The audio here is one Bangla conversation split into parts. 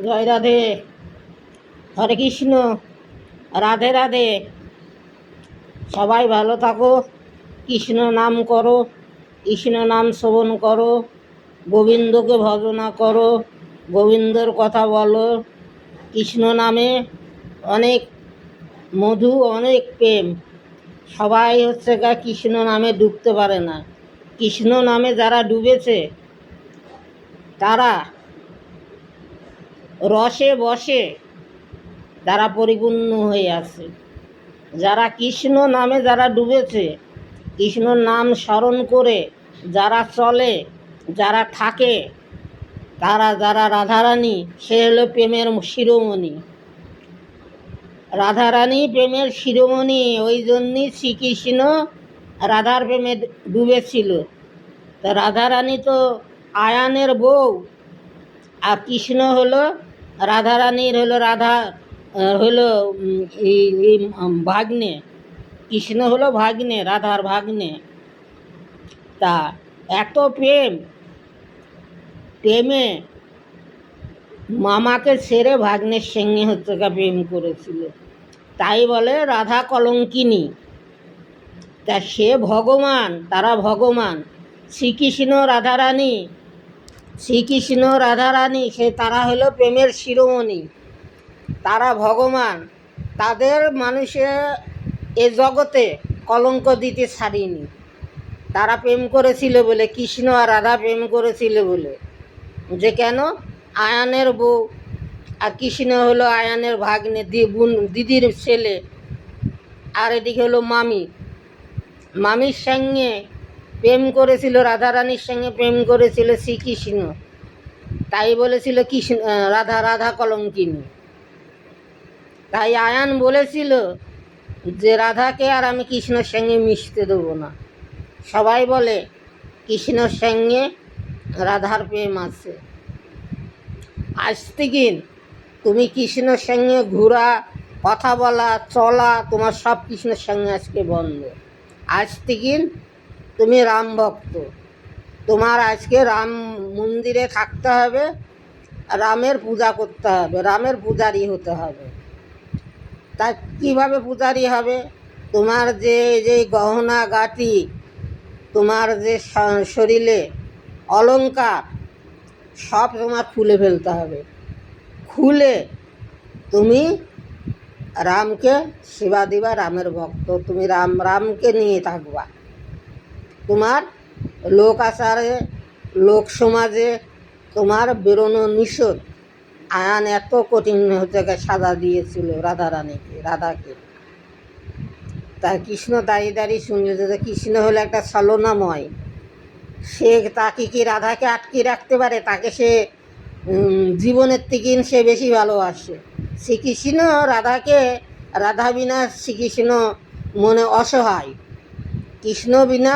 জয় রাধে, হরে কৃষ্ণ, রাধে রাধে। সবাই ভালো থাকো, কৃষ্ণ নাম করো, কৃষ্ণ নাম শ্রবণ করো, গোবিন্দকে ভজনা করো, গোবিন্দর কথা বলো। কৃষ্ণ নামে অনেক মধু, অনেক প্রেম। সবাই হচ্ছে কৃষ্ণ নামে ডুবতে পারে না। কৃষ্ণ নামে যারা ডুবেছে তারা রসে বসে তারা পরিপূর্ণ হয়ে আছে। যারা কৃষ্ণ নামে যারা ডুবেছে, কৃষ্ণ নাম স্মরণ করে যারা চলে, যারা থাকে, যারা রাধারানী, সে হলো প্রেমের শিরোমণি। রাধারানী প্রেমের শিরোমণি, ওই জন্যই শ্রীকৃষ্ণ রাধার প্রেমে ডুবেছিল। তা রাধারানী তো আয়ানের বউ, আর কৃষ্ণ হলো রাধারানীর হলো ভাগ্নে। কৃষ্ণ হলো ভাগ্নে, রাধার ভাগ্নে। তা এত প্রেমে মামাকে ছেড়ে ভাগ্নের সঙ্গে হচ্ছে প্রেম করেছিল, তাই বলে রাধা কলঙ্কিনী। তা সে ভগবান, তারা ভগবান। শ্রীকৃষ্ণ রাধারানী তারা হলো প্রেমের শিরোমণি, তারা ভগবান। তাদের মানুষে এ জগতে কলঙ্ক দিতে ছাড়িনি। তারা প্রেম করেছিল বলে, কৃষ্ণ আর রাধা প্রেম করেছিল বলে, যে কেন আয়ানের বউ, আর কৃষ্ণ হলো আয়ানের ভাগ্নে, দিদির ছেলে। আর এদিকে হলো মামির সঙ্গে প্রেম করেছিল, রাধারানীর সঙ্গে প্রেম করেছিল শ্রীকৃষ্ণ, তাই বলেছিল রাধা কলঙ্কিনী। তাই আয়ান বলেছিল যে রাধাকে আর আমি কৃষ্ণর সঙ্গে মিশতে দেবো না। সবাই বলে কৃষ্ণর সঙ্গে রাধার প্রেম আছে। আজ থেকে তুমি কৃষ্ণর সঙ্গে ঘোরা, কথা বলা, চলা, তোমার সব কৃষ্ণের সঙ্গে আজকে বন্ধ। আজ থেকে তুমি রাম ভক্ত, তোমার আজকে রাম মন্দিরে থাকতে হবে, রামের পূজা করতে হবে, রামের পূজারি হতে হবে। তা কীভাবে পূজারি হবে? তোমার যে গহনা গাটি, তোমার যে শরীরে অলংকার, সব তোমার খুলে ফেলতে হবে। খুলে তুমি রামকে সেবা দিবা, রামের ভক্ত তুমি, রামকে নিয়ে থাকবা। তোমার লোক আচারে, লোক সমাজে তোমার বেরোনো নিষেধ। আয়ান এত কঠিন হচ্ছে সাজা দিয়েছিল রাধাকে। তা কৃষ্ণ দাঁড়িয়ে শুনলে যে কৃষ্ণ হলো একটা ছলনাময়। সে তাকে কি রাধাকে আটকে রাখতে পারে? তাকে সে জীবনের থেকে সে বেশি ভালোবাসে। শ্রীকৃষ্ণ রাধা বিনা শ্রীকৃষ্ণ মনে অসহায়। কৃষ্ণ বিনা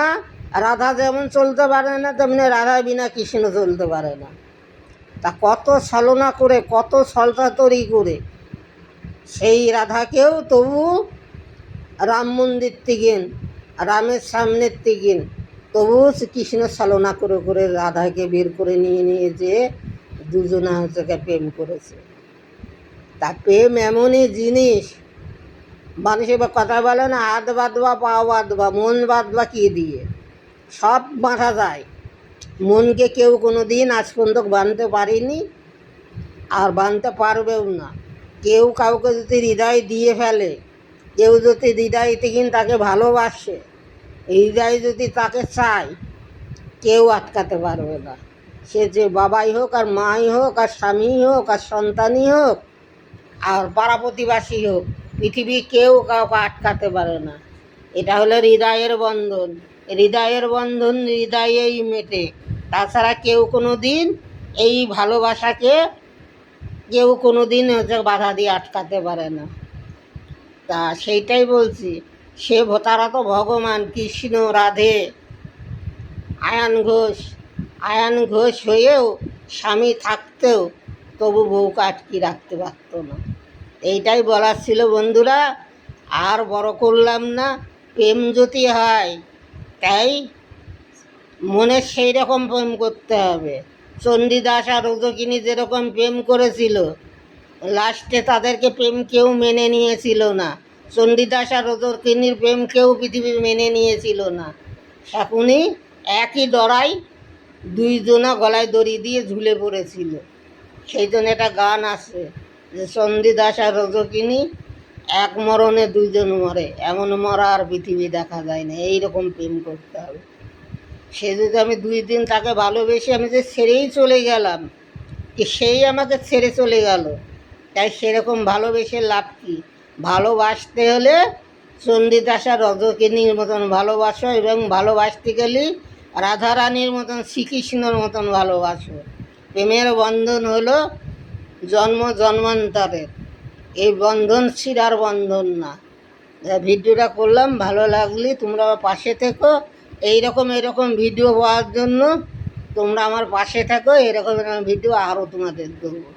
রাধা যেমন চলতে পারে না, তেমনি রাধা বিনা কৃষ্ণ চলতে পারে না। তা কত ছলনা করে, কত ছলচাতুরি করে সেই রাধাকেও তবু রাম মন্দির থেকে, রামের সামনের থেকে তবু কৃষ্ণ ছলনা করে করে রাধাকে বের করে নিয়ে যে দুজনা হচ্ছে প্রেম করেছে। তা প্রেম এমনই জিনিস, মানুষের কথা বলে না, হাত বাঁধবা, পা বাঁধবা, মন বাঁধবা কী দিয়ে? সব বাঁধা যায়। মনকে কেউ কোনো দিন আজ পর্যন্ত বাঁধতে পারেনি, আর বাঁধতে পারবেও না। কেউ কাউকে যদি হৃদয় দিয়ে ফেলে, কেউ যদি হৃদয় থেকে তাকে ভালোবাসে, হৃদয় যদি তাকে চায়, কেউ আটকাতে পারবে না। সে যে বাবাই হোক, আর মাই হোক, আর স্বামী হোক, আর সন্তানই হোক, আর পাড়া প্রতিবাসী হোক, পৃথিবী কেউ কাউকে আটকাতে পারে না। এটা হলো হৃদয়ের বন্ধন। হৃদয়ের বন্ধন হৃদয়েই মেটে। তাছাড়া কেউ কোনো দিন এই ভালোবাসাকে কেউ কোনো দিন বাধা দিয়ে আটকাতে পারে না। তা সেইটাই বলছি, তারা তো ভগবান। কৃষ্ণ, রাধে, আয়ান ঘোষ হয়েও স্বামী থাকতেও তবু বউকে আটকে রাখতে পারত না। এইটাই বলার ছিল বন্ধুরা, আর বড় করলাম না। প্রেম যদি হয়, তাই মনে সেই রকম প্রেম করতে হবে, চণ্ডীদাস আর রজকিনী যেরকম প্রেম করেছিল, লাস্টে তাদেরকে প্রেম কেউ মেনে নিয়েছিল না। চণ্ডীদাস আর রজকিনীর প্রেম কেউ পৃথিবী মেনে নিয়েছিল না। এখনই একই ডরাই দুইজনা গলায় দড়ি দিয়ে ঝুলে পড়েছিল। সেই জন্য একটা গান আছে যে চণ্ডীদাস আর রজকিনী এক মরণে দুইজন মরে, এমন মরা আর পৃথিবী দেখা যায় না। এইরকম প্রেম করতে হবে। সে যদি আমি 2 দিন তাকে ভালোবেসে আমি যে ছেড়েই চলে গেলাম, কি সেই আমাকে ছেড়ে চলে গেল, তাই সেরকম ভালোবেসে লাভ কী? ভালোবাসতে হলে চণ্ডীদাস আর রজকিনীর মতন ভালোবাসো, এবং ভালোবাসতে গেলে রাধারানীর মতন শ্রীকৃষ্ণর মতন ভালোবাসো। প্রেমের বন্ধন হলো জন্ম জন্মান্তরের, এই বন্ধন শিরার বন্ধন না। ভিডিওটা করলাম, ভালো লাগলে তোমরা পাশে থেকো। এরকম ভিডিও পাওয়ার জন্য তোমরা আমার পাশে থাকো। এরকম ভিডিও আরও তোমাদের দেবো।